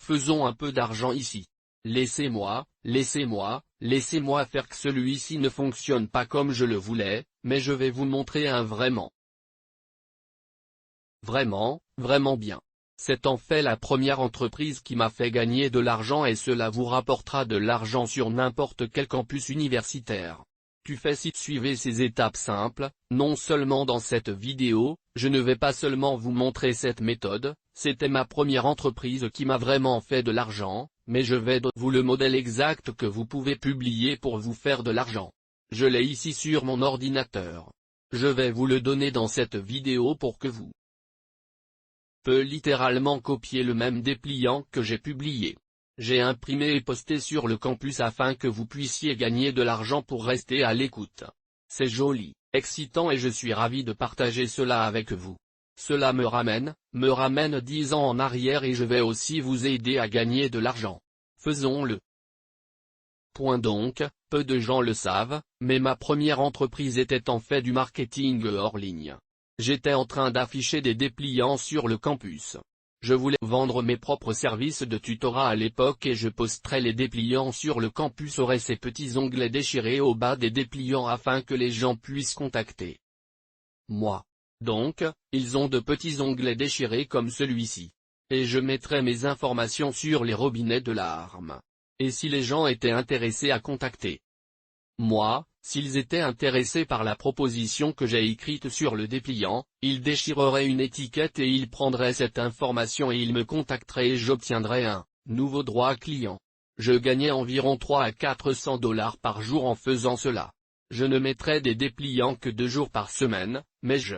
Faisons un peu d'argent ici. Laissez-moi faire que celui-ci ne fonctionne pas comme je le voulais, mais je vais vous montrer un vraiment bien. C'est en fait la première entreprise qui m'a fait gagner de l'argent et cela vous rapportera de l'argent sur n'importe quel campus universitaire. Tu fais si suivez ces étapes simples, non seulement dans cette vidéo, je ne vais pas seulement vous montrer cette méthode, c'était ma première entreprise qui m'a vraiment fait de l'argent, mais je vais donner vous le modèle exact que vous pouvez publier pour vous faire de l'argent. Je l'ai ici sur mon ordinateur. Je vais vous le donner dans cette vidéo pour que vous peut littéralement copier le même dépliant que j'ai publié. J'ai imprimé et posté sur le campus afin que vous puissiez gagner de l'argent pour rester à l'écoute. C'est joli, excitant et je suis ravi de partager cela avec vous. Cela me ramène 10 ans en arrière et je vais aussi vous aider à gagner de l'argent. Faisons-le. Donc, peu de gens le savent, mais ma première entreprise était en fait du marketing hors ligne. J'étais en train d'afficher des dépliants sur le campus. Je voulais vendre mes propres services de tutorat à l'époque et je posterais les dépliants sur le campus aurait ces petits onglets déchirés au bas des dépliants afin que les gens puissent contacter moi. Donc, ils ont de petits onglets déchirés comme celui-ci. Et je mettrai mes informations sur les robinets de l'arme. Et si les gens étaient intéressés à contacter moi, s'ils étaient intéressés par la proposition que j'ai écrite sur le dépliant, ils déchireraient une étiquette et ils prendraient cette information et ils me contacteraient et j'obtiendrais un nouveau droit client. Je gagnais environ 3 à 400 $ par jour en faisant cela. Je ne mettrais des dépliants que 2 jours par semaine, mais je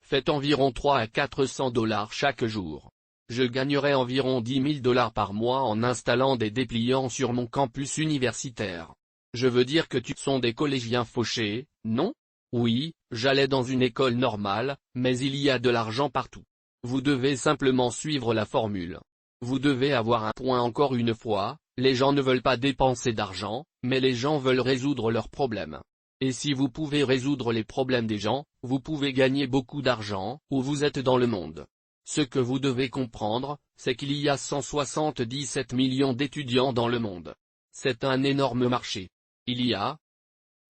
fais environ 3 à 400 $ chaque jour. Je gagnerais environ 10 000 $ par mois en installant des dépliants sur mon campus universitaire. Je veux dire que tu sont des collégiens fauchés, non? Oui, j'allais dans une école normale, mais il y a de l'argent partout. Vous devez simplement suivre la formule. Vous devez avoir un point encore une fois, les gens ne veulent pas dépenser d'argent, mais les gens veulent résoudre leurs problèmes. Et si vous pouvez résoudre les problèmes des gens, vous pouvez gagner beaucoup d'argent, où vous êtes dans le monde. Ce que vous devez comprendre, c'est qu'il y a 177 millions d'étudiants dans le monde. C'est un énorme marché. Il y a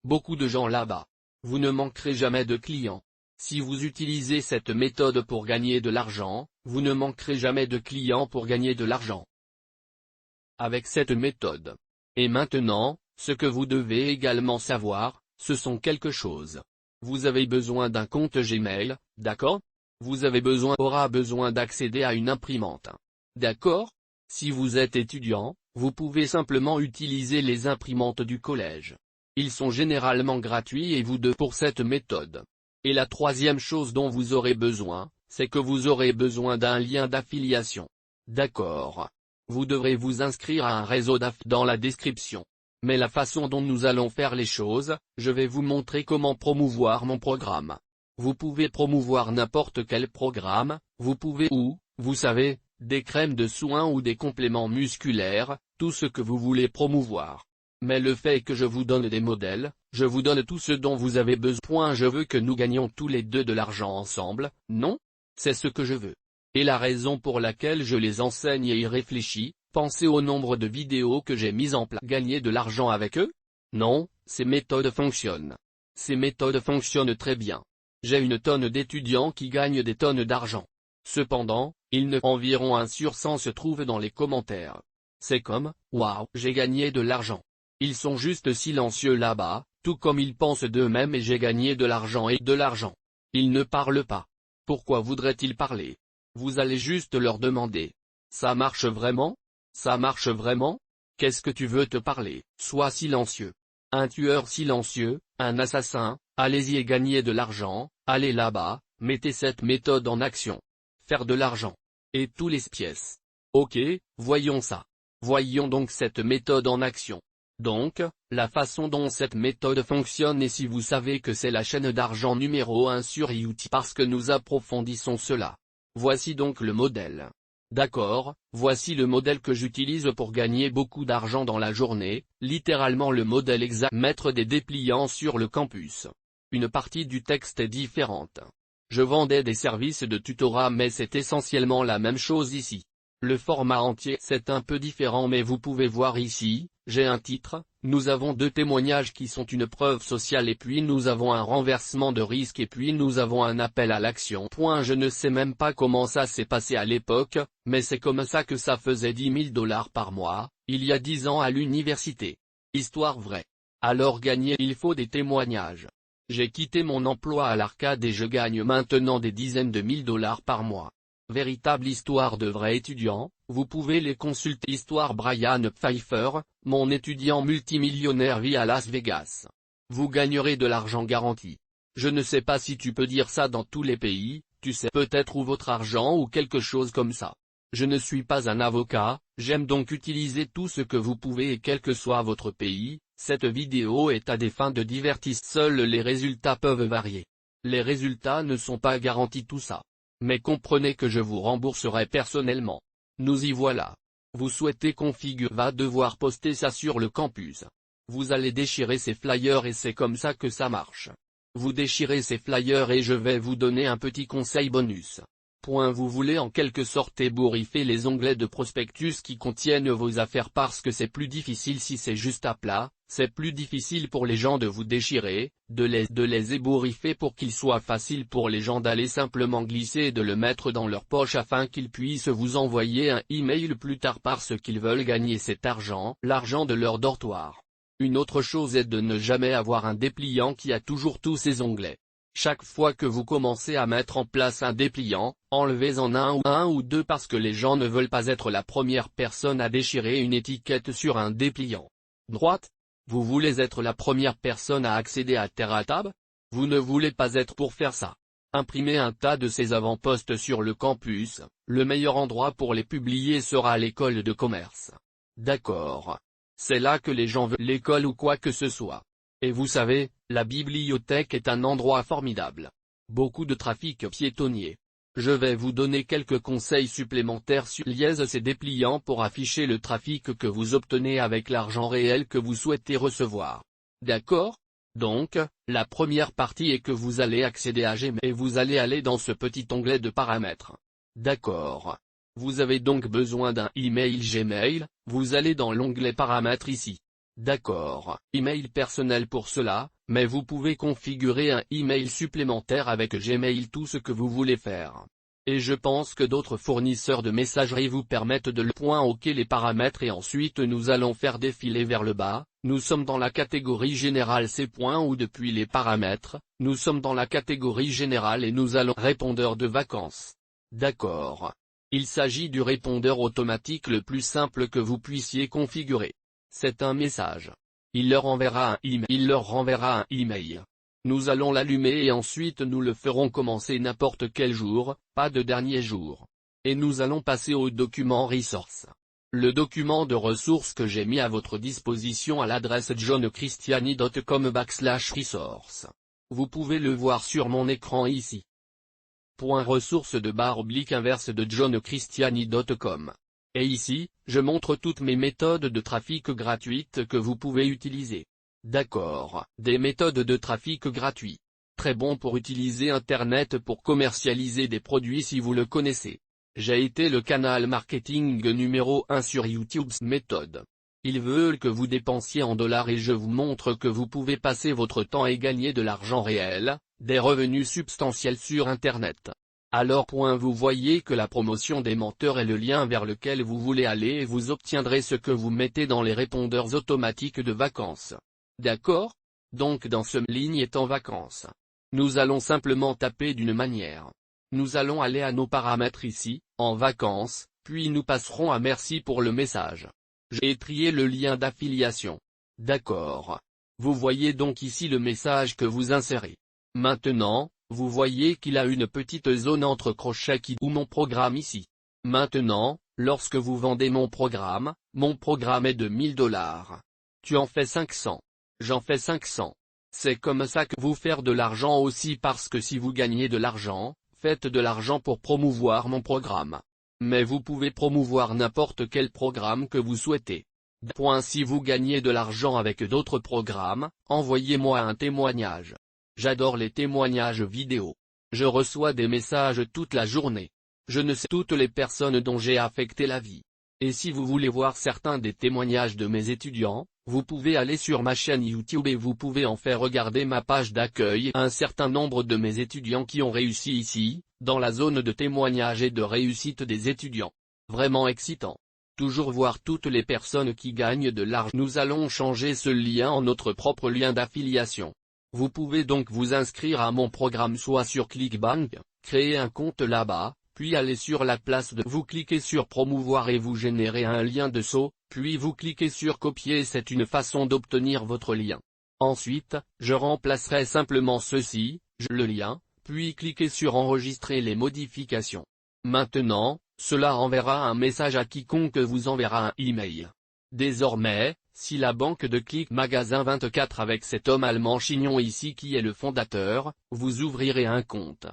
beaucoup de gens là-bas. Vous ne manquerez jamais de clients. Si vous utilisez cette méthode pour gagner de l'argent, vous ne manquerez jamais de clients pour gagner de l'argent avec cette méthode. Et maintenant, ce que vous devez également savoir, ce sont quelque chose. Vous avez besoin d'un compte Gmail, d'accord? Vous avez aura besoin d'accéder à une imprimante. D'accord? Si vous êtes étudiant, vous pouvez simplement utiliser les imprimantes du collège. Ils sont généralement gratuits et vous pour cette méthode. Et la troisième chose dont vous aurez besoin, c'est que vous aurez besoin d'un lien d'affiliation. D'accord. Vous devrez vous inscrire à un réseau dans la description. Mais la façon dont nous allons faire les choses, je vais vous montrer comment promouvoir mon programme. Vous pouvez promouvoir n'importe quel programme, vous pouvez vous savez, des crèmes de soins ou des compléments musculaires, tout ce que vous voulez promouvoir. Mais le fait que je vous donne des modèles, je vous donne tout ce dont vous avez besoin. Je veux que nous gagnions tous les deux de l'argent ensemble, non? C'est ce que je veux. Et la raison pour laquelle je les enseigne et y réfléchis, pensez au nombre de vidéos que j'ai mises en place. Gagner de l'argent avec eux? Non, ces méthodes fonctionnent. Ces méthodes fonctionnent très bien. J'ai une tonne d'étudiants qui gagnent des tonnes d'argent. Cependant, environ 1 sur 100 se trouve dans les commentaires. C'est comme, waouh, j'ai gagné de l'argent. Ils sont juste silencieux là-bas, tout comme ils pensent d'eux-mêmes et j'ai gagné de l'argent et de l'argent. Ils ne parlent pas. Pourquoi voudraient-ils parler? Vous allez juste leur demander. Ça marche vraiment? Ça marche vraiment? Qu'est-ce que tu veux te parler? Sois silencieux. Un tueur silencieux, un assassin, allez-y et gagnez de l'argent, allez là-bas, mettez cette méthode en action. Faire de l'argent. Et tous les pièces. Ok, voyons ça. Voyons donc cette méthode en action. Donc, la façon dont cette méthode fonctionne et si vous savez que c'est la chaîne d'argent numéro 1 sur YouTube parce que nous approfondissons cela. Voici donc le modèle. D'accord, voici le modèle que j'utilise pour gagner beaucoup d'argent dans la journée, littéralement le modèle exact. Mettre des dépliants sur le campus. Une partie du texte est différente. Je vendais des services de tutorat mais c'est essentiellement la même chose ici. Le format entier c'est un peu différent mais vous pouvez voir ici, j'ai un titre, nous avons 2 témoignages qui sont une preuve sociale et puis nous avons un renversement de risque et puis nous avons un appel à l'action. Je ne sais même pas comment ça s'est passé à l'époque, mais c'est comme ça que ça faisait 10 000 $ par mois, il y a 10 ans à l'université. Histoire vraie. Alors gagner il faut des témoignages. J'ai quitté mon emploi à l'arcade et je gagne maintenant des dizaines de mille dollars par mois. Véritable histoire de vrai étudiant, vous pouvez les consulter. Histoire Brian Pfeiffer, mon étudiant multimillionnaire vit à Las Vegas. Vous gagnerez de l'argent garanti. Je ne sais pas si tu peux dire ça dans tous les pays, tu sais peut-être où votre argent ou quelque chose comme ça. Je ne suis pas un avocat, j'aime donc utiliser tout ce que vous pouvez et quel que soit votre pays. Cette vidéo est à des fins de divertissement. Seuls les résultats peuvent varier. Les résultats ne sont pas garantis tout ça. Mais comprenez que je vous rembourserai personnellement. Nous y voilà. Vous souhaitez configurer, va devoir poster ça sur le campus. Vous allez déchirer ces flyers et c'est comme ça que ça marche. Vous déchirez ces flyers et je vais vous donner un petit conseil bonus. Vous voulez en quelque sorte ébouriffer les onglets de prospectus qui contiennent vos affaires parce que c'est plus difficile si c'est juste à plat, c'est plus difficile pour les gens de vous déchirer, de les ébouriffer pour qu'il soit facile pour les gens d'aller simplement glisser et de le mettre dans leur poche afin qu'ils puissent vous envoyer un email plus tard parce qu'ils veulent gagner cet argent, l'argent de leur dortoir. Une autre chose est de ne jamais avoir un dépliant qui a toujours tous ses onglets. Chaque fois que vous commencez à mettre en place un dépliant, enlevez-en un ou deux parce que les gens ne veulent pas être la première personne à déchirer une étiquette sur un dépliant. Droite? Vous voulez être la première personne à accéder à TerraTab? Vous ne voulez pas être pour faire ça. Imprimez un tas de ces avant-postes sur le campus, le meilleur endroit pour les publier sera à l'école de commerce. D'accord. C'est là que les gens veulent l'école ou quoi que ce soit. Et vous savez, la bibliothèque est un endroit formidable. Beaucoup de trafic piétonnier. Je vais vous donner quelques conseils supplémentaires sur liaise ces dépliants pour afficher le trafic que vous obtenez avec l'argent réel que vous souhaitez recevoir. D'accord? Donc, la première partie est que vous allez accéder à Gmail et vous allez aller dans ce petit onglet de paramètres. D'accord. Vous avez donc besoin d'un email Gmail, vous allez dans l'onglet paramètres ici. D'accord, email personnel pour cela, mais vous pouvez configurer un email supplémentaire avec Gmail tout ce que vous voulez faire. Et je pense que d'autres fournisseurs de messagerie vous permettent de le OK les paramètres et ensuite nous allons faire défiler vers le bas, nous sommes dans la catégorie générale ou depuis les paramètres, nous sommes dans la catégorie générale et nous allons répondeur de vacances. D'accord. Il s'agit du répondeur automatique le plus simple que vous puissiez configurer. C'est un message. Il leur renverra un email. Nous allons l'allumer et ensuite nous le ferons commencer n'importe quel jour, pas de dernier jour. Et nous allons passer au document Resource. Le document de ressources que j'ai mis à votre disposition à l'adresse johnchristiani.com/resource. Vous pouvez le voir sur mon écran ici. Ressources de /inverse de johnchristiani.com. Et ici, je montre toutes mes méthodes de trafic gratuites que vous pouvez utiliser. D'accord, des méthodes de trafic gratuits. Très bon pour utiliser Internet pour commercialiser des produits si vous le connaissez. J'ai été le canal marketing numéro 1 sur YouTube. Méthode. Ils veulent que vous dépensiez en dollars et je vous montre que vous pouvez passer votre temps et gagner de l'argent réel, des revenus substantiels sur Internet. Alors vous voyez que la promotion des menteurs est le lien vers lequel vous voulez aller et vous obtiendrez ce que vous mettez dans les répondeurs automatiques de vacances. D'accord? Donc dans ce ligne est en vacances. Nous allons simplement taper d'une manière. Nous allons aller à nos paramètres ici, en vacances, puis nous passerons à merci pour le message. J'ai trié le lien d'affiliation. D'accord. Vous voyez donc ici le message que vous insérez. Maintenant, vous voyez qu'il a une petite zone entre crochets ou mon programme ici. Maintenant, lorsque vous vendez mon programme est de 1000 $. Tu en fais 500. J'en fais 500. C'est comme ça que vous faire de l'argent aussi parce que si vous gagnez de l'argent, faites de l'argent pour promouvoir mon programme. Mais vous pouvez promouvoir n'importe quel programme que vous souhaitez. Si vous gagnez de l'argent avec d'autres programmes, envoyez-moi un témoignage. J'adore les témoignages vidéo. Je reçois des messages toute la journée. Je ne sais toutes les personnes dont j'ai affecté la vie. Et si vous voulez voir certains des témoignages de mes étudiants, vous pouvez aller sur ma chaîne YouTube et vous pouvez en faire regarder ma page d'accueil. Un certain nombre de mes étudiants qui ont réussi ici, dans la zone de témoignage et de réussite des étudiants. Vraiment excitant. Toujours voir toutes les personnes qui gagnent de l'argent. Nous allons changer ce lien en notre propre lien d'affiliation. Vous pouvez donc vous inscrire à mon programme soit sur Clickbank, créer un compte là-bas, puis aller sur la place de vous cliquez sur promouvoir et vous générez un lien de saut, puis vous cliquez sur copier, c'est une façon d'obtenir votre lien. Ensuite, je remplacerai simplement ceci, le lien, puis cliquez sur enregistrer les modifications. Maintenant, cela enverra un message à quiconque vous enverra un email. Désormais, si la banque de Click Magasin 24 avec cet homme allemand chignon ici qui est le fondateur, vous ouvrirez un compte.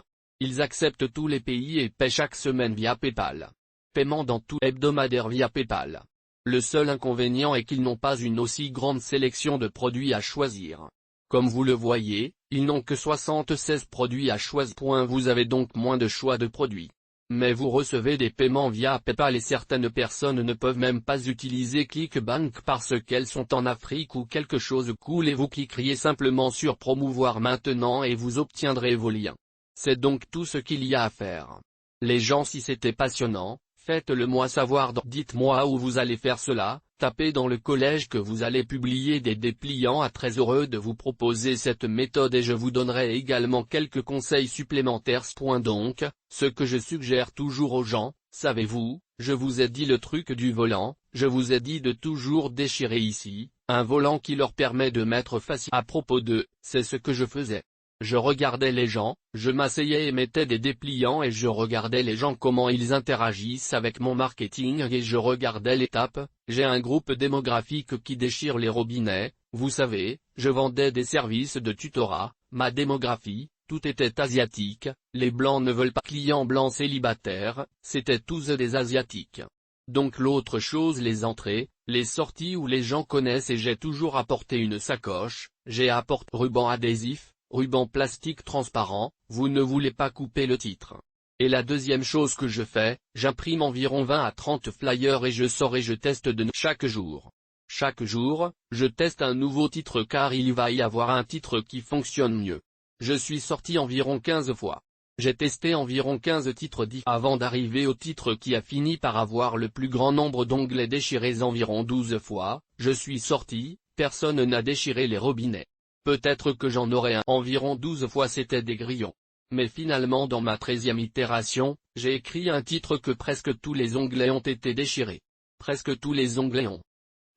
Ils acceptent tous les pays et paient chaque semaine via PayPal. Paiement dans tout hebdomadaire via PayPal. Le seul inconvénient est qu'ils n'ont pas une aussi grande sélection de produits à choisir. Comme vous le voyez, ils n'ont que 76 produits à choisir. Vous avez donc moins de choix de produits. Mais vous recevez des paiements via PayPal et certaines personnes ne peuvent même pas utiliser Clickbank parce qu'elles sont en Afrique ou quelque chose cool et vous cliqueriez simplement sur promouvoir maintenant et vous obtiendrez vos liens. C'est donc tout ce qu'il y a à faire. Les gens, si c'était passionnant, faites-le moi savoir. Dites-moi où vous allez faire cela, tapez dans le collège que vous allez publier des dépliants. Très heureux de vous proposer cette méthode et je vous donnerai également quelques conseils supplémentaires. Donc, ce que je suggère toujours aux gens, savez-vous, je vous ai dit le truc du volant, je vous ai dit de toujours déchirer ici, un volant qui leur permet de mettre facile. À propos de, c'est ce que je faisais. Je regardais les gens, je m'asseyais et mettais des dépliants et je regardais les gens comment ils interagissent avec mon marketing et je regardais l'étape. J'ai un groupe démographique qui déchire les robinets, vous savez, je vendais des services de tutorat, ma démographie, tout était asiatique, les blancs ne veulent pas. Clients blancs célibataires, c'était tous des asiatiques. Donc l'autre chose, les entrées, les sorties où les gens connaissent et j'ai toujours apporté une sacoche, j'ai apporté ruban adhésif, ruban plastique transparent, vous ne voulez pas couper le titre. Et la deuxième chose que je fais, j'imprime environ 20 à 30 flyers et je sors et je teste chaque jour. Chaque jour, je teste un nouveau titre car il va y avoir un titre qui fonctionne mieux. Je suis sorti environ 15 fois. J'ai testé environ 15 titres différents avant d'arriver au titre qui a fini par avoir le plus grand nombre d'onglets déchirés environ 12 fois, je suis sorti, personne n'a déchiré les robinets. Peut-être que j'en aurais environ 12 fois c'était des grillons. Mais finalement dans ma 13e itération, j'ai écrit un titre que presque tous les onglets ont été déchirés. Presque tous les onglets ont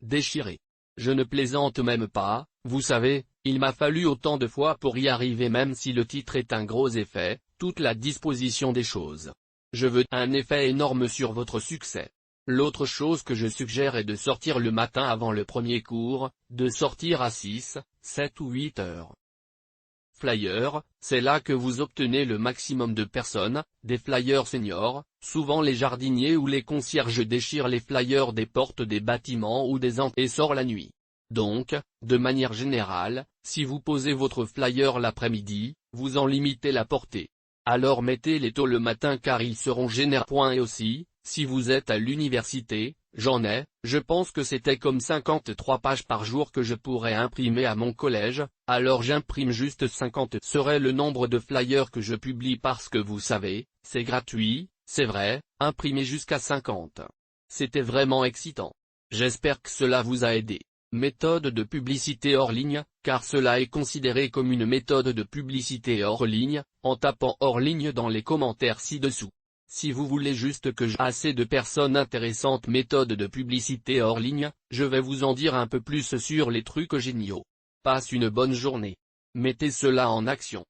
déchiré. Je ne plaisante même pas, vous savez, il m'a fallu autant de fois pour y arriver même si le titre est un gros effet, toute la disposition des choses. Je veux un effet énorme sur votre succès. L'autre chose que je suggère est de sortir le matin avant le premier cours, de sortir à 6, 7 ou 8 heures. Flyers, c'est là que vous obtenez le maximum de personnes, des flyers seniors, souvent les jardiniers ou les concierges déchirent les flyers des portes des bâtiments ou des entrées et sortent la nuit. Donc, de manière générale, si vous posez votre flyer l'après-midi, vous en limitez la portée. Alors mettez-les tôt le matin car ils seront généraux. Et aussi, si vous êtes à l'université, j'en ai, je pense que c'était comme 53 pages par jour que je pourrais imprimer à mon collège, alors j'imprime juste 50 serait le nombre de flyers que je publie parce que vous savez, c'est gratuit, c'est vrai, imprimer jusqu'à 50. C'était vraiment excitant. J'espère que cela vous a aidé. Méthode de publicité hors ligne, car cela est considéré comme une méthode de publicité hors ligne, en tapant hors ligne dans les commentaires ci-dessous. Si vous voulez juste que j'ai assez de personnes intéressantes méthode de publicité hors ligne, je vais vous en dire un peu plus sur les trucs géniaux. Passe une bonne journée. Mettez cela en action.